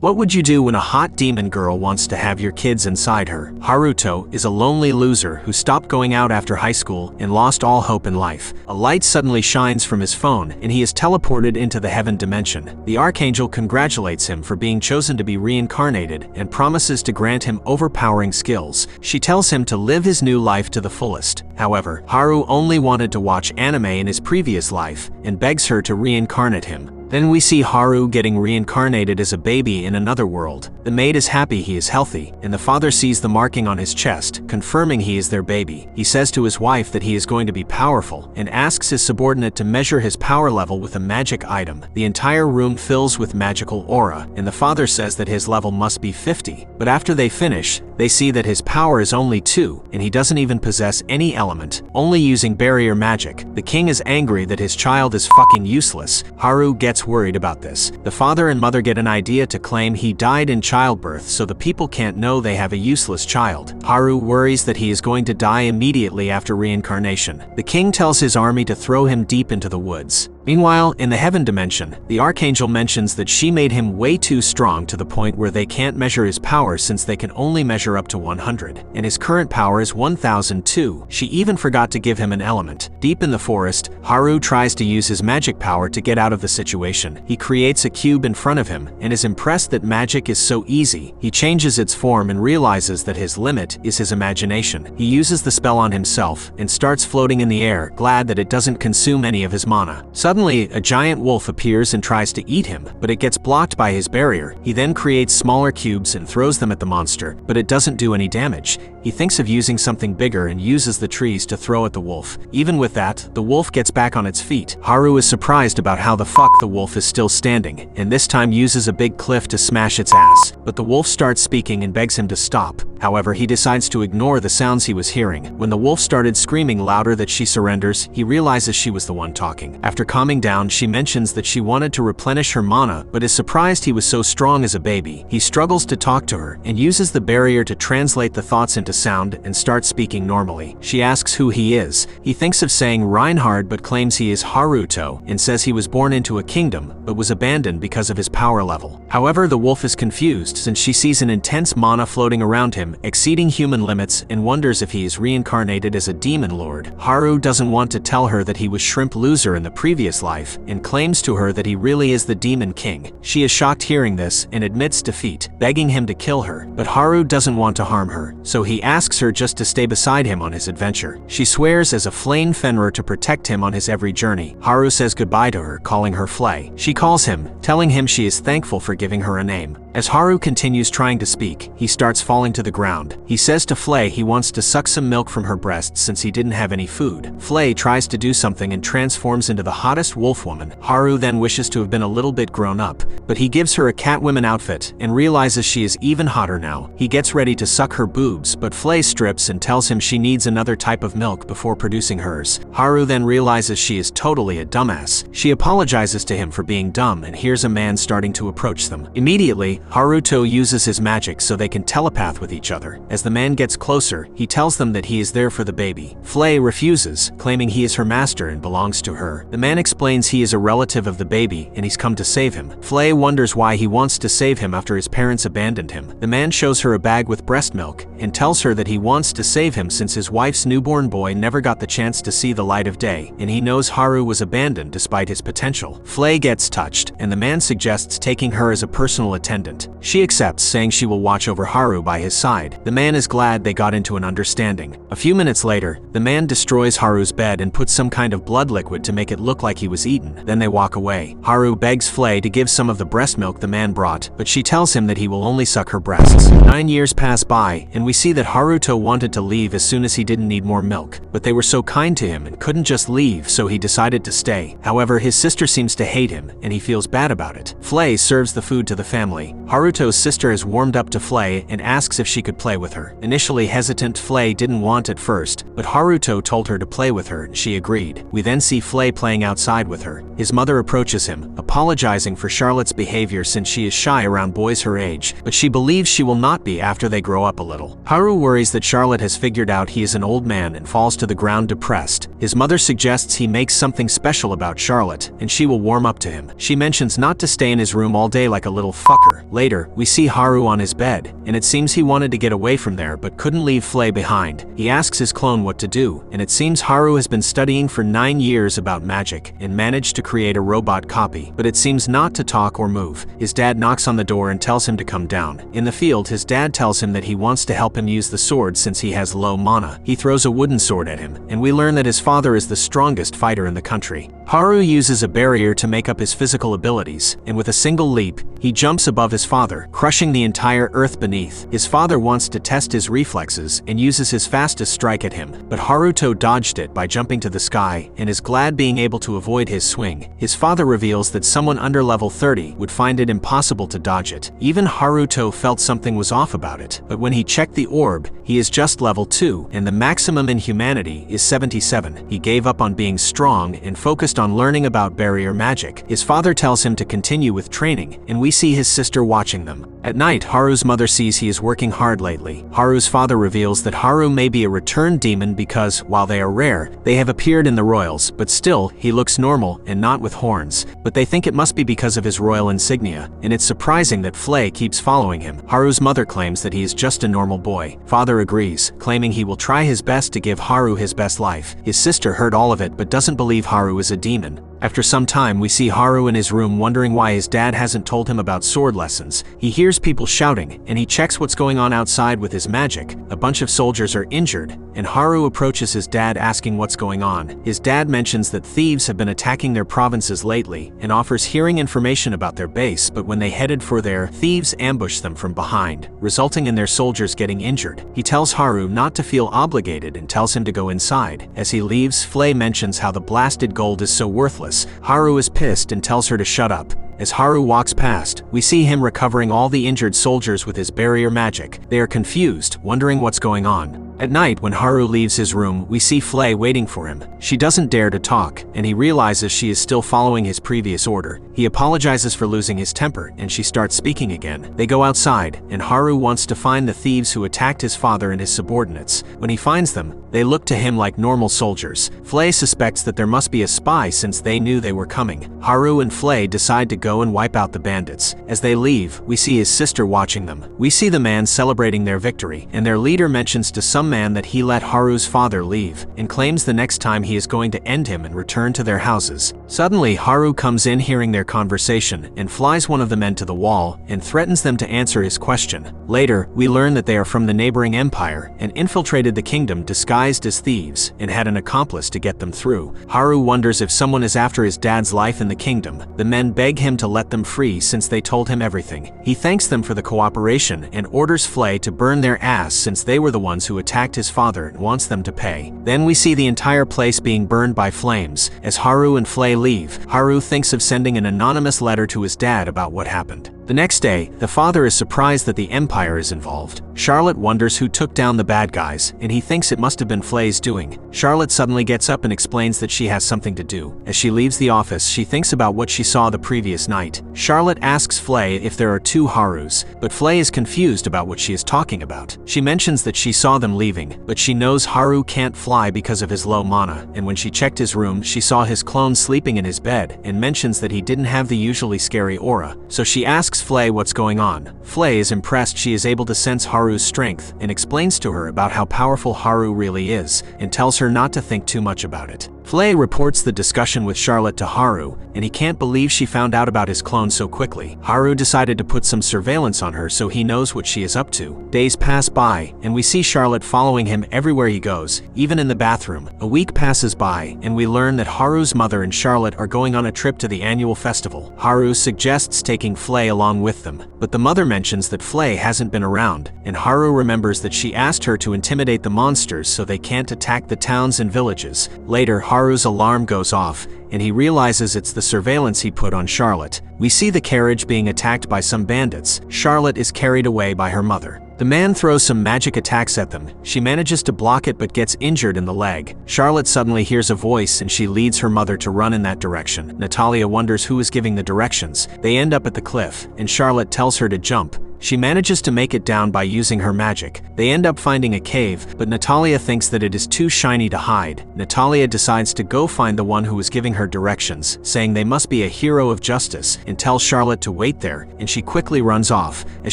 What would you do when a hot demon girl wants to have your kids inside her? Haruto is a lonely loser who stopped going out after high school and lost all hope in life. A light suddenly shines from his phone and he is teleported into the heaven dimension. The archangel congratulates him for being chosen to be reincarnated and promises to grant him overpowering skills. She tells him to live his new life to the fullest. However, Haru only wanted to watch anime in his previous life and begs her to reincarnate him. Then we see Haru getting reincarnated as a baby in another world. The maid is happy he is healthy, and the father sees the marking on his chest, confirming he is their baby. He says to his wife that he is going to be powerful, and asks his subordinate to measure his power level with a magic item. The entire room fills with magical aura, and the father says that his level must be 50. But after they finish, they see that his power is only 2, and he doesn't even possess any element, only using barrier magic. The king is angry that his child is fucking useless. Haru gets worried about this. The father and mother get an idea to claim he died in childbirth so the people can't know they have a useless child. Haru worries that he is going to die immediately after reincarnation. The king tells his army to throw him deep into the woods. Meanwhile, in the heaven dimension, the archangel mentions that she made him way too strong to the point where they can't measure his power since they can only measure up to 100, and his current power is 1002. She even forgot to give him an element. Deep in the forest, Haru tries to use his magic power to get out of the situation. He creates a cube in front of him and is impressed that magic is so easy. He changes its form and realizes that his limit is his imagination. He uses the spell on himself and starts floating in the air, glad that it doesn't consume any of his mana. Suddenly, a giant wolf appears and tries to eat him, but it gets blocked by his barrier. He then creates smaller cubes and throws them at the monster, but it doesn't do any damage. He thinks of using something bigger and uses the trees to throw at the wolf. Even with that, the wolf gets back on its feet. Haru is surprised about how the fuck the wolf is still standing, and this time uses a big cliff to smash its ass. But the wolf starts speaking and begs him to stop. However, he decides to ignore the sounds he was hearing. When the wolf started screaming louder that she surrenders, he realizes she was the one talking. After calming down, she mentions that she wanted to replenish her mana, but is surprised he was so strong as a baby. He struggles to talk to her and uses the barrier to translate the thoughts into sound and starts speaking normally. She asks who he is. He thinks of saying Reinhard but claims he is Haruto and says he was born into a kingdom but was abandoned because of his power level. However, the wolf is confused since she sees an intense mana floating around him, exceeding human limits, and wonders if he is reincarnated as a demon lord. Haru doesn't want to tell her that he was Shrimp Loser in the previous life and claims to her that he really is the demon king. She is shocked hearing this and admits defeat, begging him to kill her, but Haru doesn't want to harm her, so he asks her just to stay beside him on his adventure. She swears as a flame Fenrir to protect him on his every journey. Haru says goodbye to her, calling her Flay. She calls him, telling him she is thankful for giving her a name. As Haru continues trying to speak, he starts falling to the ground. He says to Flay he wants to suck some milk from her breasts since he didn't have any food. Flay tries to do something and transforms into the hottest wolf woman. Haru then wishes to have been a little bit grown up, but he gives her a Catwoman outfit and realizes she is even hotter now. He gets ready to suck her boobs, but Flay strips and tells him she needs another type of milk before producing hers. Haru then realizes she is totally a dumbass. She apologizes to him for being dumb and hears a man starting to approach them. Immediately, Haruto uses his magic so they can telepath with each other. As the man gets closer, he tells them that he is there for the baby. Flay refuses, claiming he is her master and belongs to her. The man explains he is a relative of the baby and he's come to save him. Flay wonders why he wants to save him after his parents abandoned him. The man shows her a bag with breast milk and tells her that he wants to save him since his wife's newborn boy never got the chance to see the light of day, and he knows Haru was abandoned despite his potential. Flay gets touched, and the man suggests taking her as a personal attendant. She accepts, saying she will watch over Haru by his side. The man is glad they got into an understanding. A few minutes later, the man destroys Haru's bed and puts some kind of blood liquid to make it look like he was eaten. Then they walk away. Haru begs Flay to give some of the breast milk the man brought, but she tells him that he will only suck her breasts. 9 years pass by, and we see that Haruto wanted to leave as soon as he didn't need more milk, but they were so kind to him and couldn't just leave, so he decided to stay. However, his sister seems to hate him, and he feels bad about it. Flay serves the food to the family. Haruto's sister has warmed up to Flay and asks if she could play with her. Initially hesitant, Flay didn't want at first, but Haruto told her to play with her and she agreed. We then see Flay playing outside with her. His mother approaches him, apologizing for Charlotte's behavior since she is shy around boys her age, but she believes she will not be after they grow up a little. Haru worries that Charlotte has figured out he is an old man and falls to the ground depressed. His mother suggests he makes something special about Charlotte, and she will warm up to him. She mentions not to stay in his room all day like a little fucker. Later, we see Haru on his bed, and it seems he wanted to get away from there but couldn't leave Flay behind. He asks his clone what to do, and it seems Haru has been studying for 9 years about magic and managed to create a robot copy, but it seems not to talk or move. His dad knocks on the door and tells him to come down. In the field, his dad tells him that he wants to help him use the sword since he has low mana. He throws a wooden sword at him, and we learn that his father is the strongest fighter in the country. Haru uses a barrier to make up his physical abilities, and with a single leap, he jumps above his father, crushing the entire earth beneath. His father wants to test his reflexes and uses his fastest strike at him, but Haruto dodged it by jumping to the sky and is glad being able to avoid his swing. His father reveals that someone under level 30 would find it impossible to dodge it. Even Haruto felt something was off about it, but when he checked the orb, he is just level 2, and the maximum in humanity is 77. He gave up on being strong and focused on learning about barrier magic. His father tells him to continue with training, and we see his sister watching them. At night, Haru's mother sees he is working hard lately. Haru's father reveals that Haru may be a returned demon because, while they are rare, they have appeared in the royals, but still, he looks normal and not with horns. But they think it must be because of his royal insignia, and it's surprising that Flay keeps following him. Haru's mother claims that he is just a normal boy. Father agrees, claiming he will try his best to give Haru his best life. His sister heard all of it but doesn't believe Haru is a demon. After some time, we see Haru in his room wondering why his dad hasn't told him about sword lessons. He hears people shouting, and he checks what's going on outside with his magic. A bunch of soldiers are injured, and Haru approaches his dad asking what's going on. His dad mentions that thieves have been attacking their provinces lately, and offers hearing information about their base, but when they headed for there, thieves ambush them from behind, resulting in their soldiers getting injured. He tells Haru not to feel obligated and tells him to go inside. As he leaves, Flay mentions how the blasted gold is so worthless. Haru is pissed and tells her to shut up. As Haru walks past, we see him recovering all the injured soldiers with his barrier magic. They are confused, wondering what's going on. At night, when Haru leaves his room, we see Flay waiting for him. She doesn't dare to talk, and he realizes she is still following his previous order. He apologizes for losing his temper, and she starts speaking again. They go outside, and Haru wants to find the thieves who attacked his father and his subordinates. When he finds them, they look to him like normal soldiers. Flay suspects that there must be a spy since they knew they were coming. Haru and Flay decide to go and wipe out the bandits. As they leave, we see his sister watching them. We see the man celebrating their victory, and their leader mentions to some man that he let Haru's father leave, and claims the next time he is going to end him and return to their houses. Suddenly, Haru comes in hearing their conversation, and flies one of the men to the wall, and threatens them to answer his question. Later, we learn that they are from the neighboring empire, and infiltrated the kingdom disguised as thieves, and had an accomplice to get them through. Haru wonders if someone is after his dad's life in the kingdom. The men beg him to let them free since they told him everything. He thanks them for the cooperation, and orders Flay to burn their ass since they were the ones who attacked his father and wants them to pay. Then we see the entire place being burned by flames. As Haru and Flay leave, Haru thinks of sending an anonymous letter to his dad about what happened. The next day, the father is surprised that the Empire is involved. Charlotte wonders who took down the bad guys, and he thinks it must have been Flay's doing. Charlotte suddenly gets up and explains that she has something to do. As she leaves the office, she thinks about what she saw the previous night. Charlotte asks Flay if there are 2 Harus, but Flay is confused about what she is talking about. She mentions that she saw them leaving, but she knows Haru can't fly because of his low mana, and when she checked his room, she saw his clone sleeping in his bed, and mentions that he didn't have the usually scary aura. So she asks Flay what's going on. Flay is impressed she is able to sense Haru's strength, and explains to her about how powerful Haru really is, and tells her not to think too much about it. Flay reports the discussion with Charlotte to Haru, and he can't believe she found out about his clone so quickly. Haru decided to put some surveillance on her so he knows what she is up to. Days pass by, and we see Charlotte following him everywhere he goes, even in the bathroom. A week passes by, and we learn that Haru's mother and Charlotte are going on a trip to the annual festival. Haru suggests taking Flay along with them, but the mother mentions that Flay hasn't been around, and Haru remembers that she asked her to intimidate the monsters so they can't attack the towns and villages. Later, Haru's alarm goes off, and he realizes it's the surveillance he put on Charlotte. We see the carriage being attacked by some bandits. Charlotte is carried away by her mother. The man throws some magic attacks at them. She manages to block it but gets injured in the leg. Charlotte suddenly hears a voice and she leads her mother to run in that direction. Natalia wonders who is giving the directions. They end up at the cliff, and Charlotte tells her to jump, She manages to make it down by using her magic. They end up finding a cave, but Natalia thinks that it is too shiny to hide. Natalia decides to go find the one who was giving her directions, saying they must be a hero of justice, and tells Charlotte to wait there, and she quickly runs off. As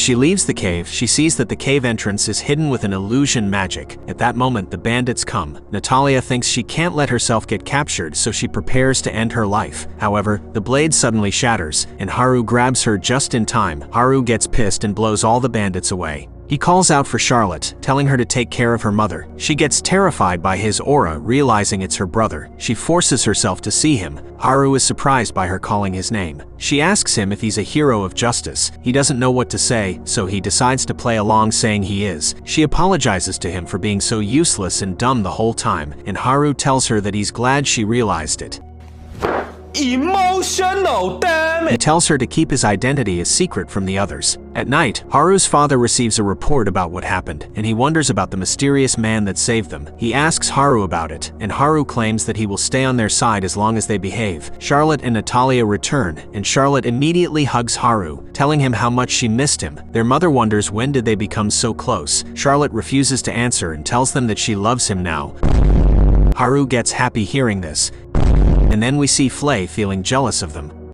she leaves the cave, she sees that the cave entrance is hidden with an illusion magic. At that moment, the bandits come. Natalia thinks she can't let herself get captured, so she prepares to end her life. However, the blade suddenly shatters, and Haru grabs her just in time. Haru gets pissed and blows all the bandits away. He calls out for Charlotte, telling her to take care of her mother. She gets terrified by his aura, realizing it's her brother. She forces herself to see him. Haru is surprised by her calling his name. She asks him if he's a hero of justice. He doesn't know what to say, so he decides to play along saying he is. She apologizes to him for being so useless and dumb the whole time, and Haru tells her that he's glad she realized it. Emotional, damn it! He tells her to keep his identity a secret from the others. At night, Haru's father receives a report about what happened, and he wonders about the mysterious man that saved them. He asks Haru about it, and Haru claims that he will stay on their side as long as they behave. Charlotte and Natalia return, and Charlotte immediately hugs Haru, telling him how much she missed him. Their mother wonders when did they become so close. Charlotte refuses to answer and tells them that she loves him now. Haru gets happy hearing this. And then we see Flay feeling jealous of them.